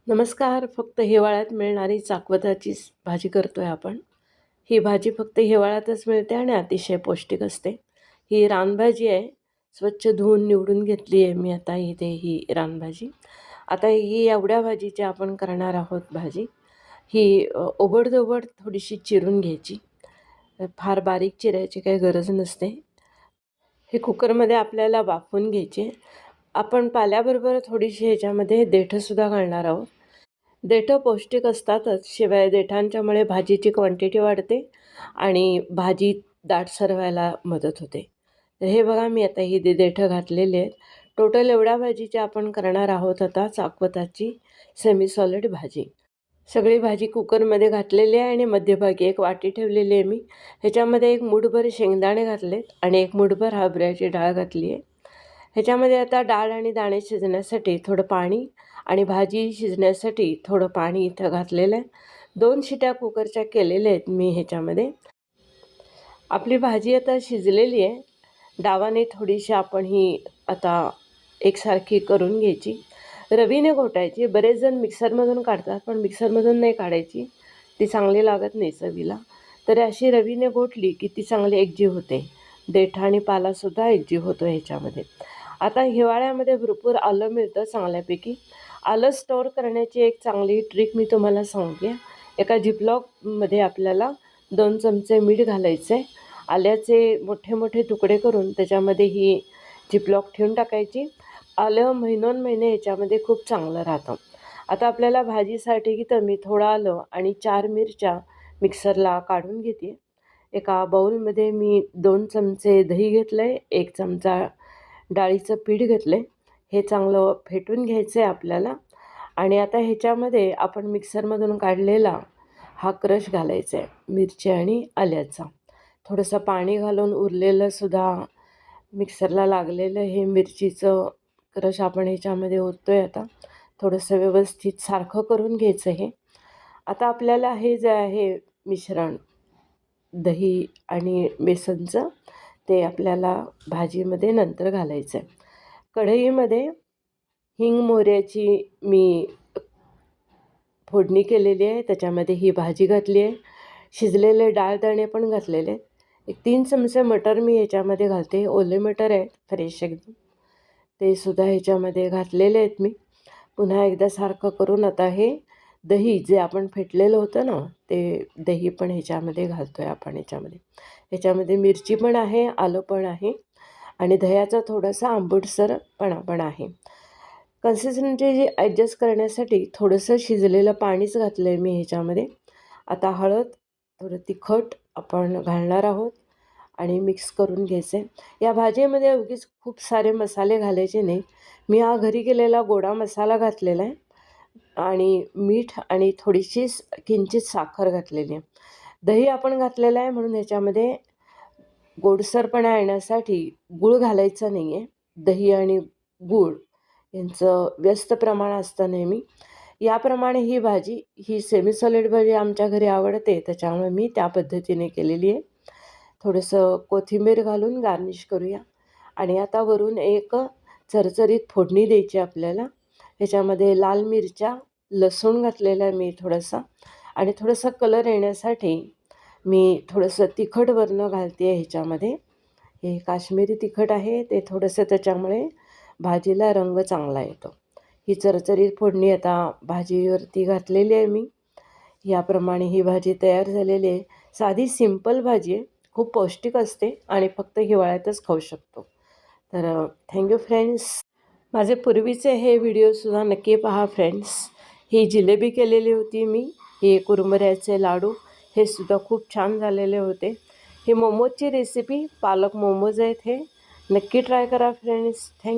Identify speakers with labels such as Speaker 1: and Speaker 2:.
Speaker 1: नमस्कार. फक्त हिवाळ्यात मिळणारी चाकवताची भाजी करतोय आपण. ही भाजी फक्त हिवाळ्यातच मिळते आणि अतिशय पौष्टिक असते. ही रानभाजी आहे. स्वच्छ धुवून निवडून घेतली आहे मी आता इथे ही रानभाजी. आता ही एवढ्या भाजीची आपण करणार आहोत भाजी. ही ओबडधोबड थोडीशी चिरून घ्यायची. फार बारीक चिरायची काही गरज नसते. हे कुकरमध्ये आपल्याला वाफवून घ्यायचे. आपण पाल्याबरोबर थोडीशी ह्याच्यामध्ये देठंसुद्धा घालणार आहोत. देठं पौष्टिक असतातच, शिवाय देठांच्यामुळे भाजीची क्वांटिटी वाढते आणि भाजी दाटसर व्हायला मदत होते. तर हे बघा मी आता ही देठं घातलेली आहेत. टोटल एवढ्या भाजीची आपण करणार आहोत आता चाकवताची सेमी सॉलिड भाजी. सगळी भाजी कुकरमध्ये घातलेली आहे आणि मध्यभागी एक वाटी ठेवलेली आहे मी. ह्याच्यामध्ये एक मूठभर शेंगदाणे घातलेत आणि एक मूठभर हरभऱ्याची डाळ घातली आहे. ह्याच्यामध्ये आता डाळ आणि दाणे शिजण्यासाठी थोडं पाणी आणि भाजी शिजण्यासाठी थोडं पाणी इथं घातलेलं आहे. 2 शिट्या कुकरच्या केलेल्या आहेत मी ह्याच्यामध्ये. आपली भाजी आता शिजलेली आहे. डावाने थोडीशी आपण ही आता एकसारखी करून घ्यायची. रवीने घोटायची. बरेच जण मिक्सरमधून काढतात, पण मिक्सरमधून नाही काढायची, ती चांगली लागत नाही चवीला. तर अशी रवीने घोटली की ती चांगली एकजीव होते. देठ आणि पालासुद्धा एकजीव होतो ह्याच्यामध्ये. आता हिवाळ्यामध्ये भरपूर आलं मिळतं चांगल्यापैकी. आलं स्टोअर करण्याची एक चांगली ट्रिक मी तुम्हाला सांगते. एका झिपलॉकमध्ये आपल्याला 2 चमचे मीठ घालायचं आहे. आल्याचे मोठे मोठे तुकडे करून त्याच्यामध्ये ही झिपलॉक ठेवून टाकायची. आलं महिनोन-महिने याच्यामध्ये खूप चांगलं राहतं. आता आपल्याला भाजीसाठी की तर मी थोडं आलं आणि 4 मिरच्या मिक्सरला काढून घेते. एका बाउलमध्ये मी 2 चमचे दही घेतलं आहे, 1 चमचा डाळीचं पीठ घेतलं आहे. हे चांगलं फेटून घ्यायचं आहे आपल्याला. आणि आता ह्याच्यामध्ये आपण मिक्सरमधून काढलेला हा क्रश घालायचा आहे मिरची आणि आल्याचा. थोडंसं पाणी घालून उरलेलंसुद्धा मिक्सरला लागलेलं हे मिरचीचं क्रश आपण ह्याच्यामध्ये ओततो आहे आता. थोडंसं व्यवस्थित सारखं करून घ्यायचं हे. आता आपल्याला हे जे आहे मिश्रण दही आणि बेसनचं ते आपल्याला भाजीमध्ये नंतर घालायचं आहे. कढईमध्ये हिंग मोहऱ्याची मी फोडणी केलेली आहे. त्याच्यामध्ये ही भाजी घातली आहे. शिजलेले डाळदाणे पण घातलेले आहेत. एक 3 चमचे मटर मी ह्याच्यामध्ये घालते. ओले मटर आहेत फ्रेश एकदम, ते सुद्धा ह्याच्यामध्ये घातलेले आहेत मी. पुन्हा एकदा सारखं करून आता हे दही जे आपण फेटलेलं होतं ना, ते दही पण ह्याच्यामध्ये घालतो आहे आपण ह्याच्यामध्ये. ह्याच्यामध्ये मिरची पण आहे, आलं पण आहे आणि दह्याचा थोडासा आंबटसरपणा पण आहे. कन्सिस्टन्सी ॲडजस्ट करण्यासाठी थोडंसं शिजलेलं पाणीच घातलं आहे मी ह्याच्यामध्ये. आता हळद, थोडं तिखट आपण घालणार आहोत आणि मिक्स करून घ्यायचं आहे. या भाजीमध्ये उगीच खूप सारे मसाले घालायचे नाही. मी हा घरी केलेला गोडा मसाला घातलेला आहे आणि मीठ आणि थोडीशी किंचित साखर घातलेली आहे. दही आपण घातलेलं आहे म्हणून ह्याच्यामध्ये गोडसरपणा येण्यासाठी गूळ घालायचा नाही आहे. दही आणि गूळ यांचं व्यस्त प्रमाण असतं नेहमी. याप्रमाणे ही भाजी, ही सेमी सॉलिड भाजी आमच्या घरी आवडते, त्याच्यामुळे मी त्या पद्धतीने केलेली आहे. थोडंसं कोथिंबीर घालून गार्निश करूया आणि आता वरून एक चरचरीत फोडणी द्यायची आपल्याला. ह्याच्यामध्ये लाल मिरच्या, लसूण घातलेला आहे मी थोडासा आणि थोडंसं कलर येण्यासाठी मी थोडंसं तिखट वरनं घालते आहे ह्याच्यामध्ये. हे काश्मीरी तिखट आहे, ते थोडंसं त्याच्यामुळे भाजीला रंग चांगला येतो. ही चरचरीत फोडणी आता भाजीवरती घातलेली आहे मी. याप्रमाणे ही भाजी तयार झालेली आहे. साधी सिंपल भाजी आहे, खूप पौष्टिक असते आणि फक्त हिवाळ्यातच खाऊ शकतो. तर थँक्यू फ्रेंड्स. माझे पूर्वीचे हे व्हिडिओसुद्धा नक्की पहा फ्रेंड्स. ही जिलेबी केलेली होती मी. हे कुरमुऱ्याचे लाडू, हे सुद्धा खूप छान झालेले होते. ही मोमोजची रेसिपी, पालक मोमोज आहेत हे. नक्की ट्राय करा फ्रेंड्स. थँक्यू.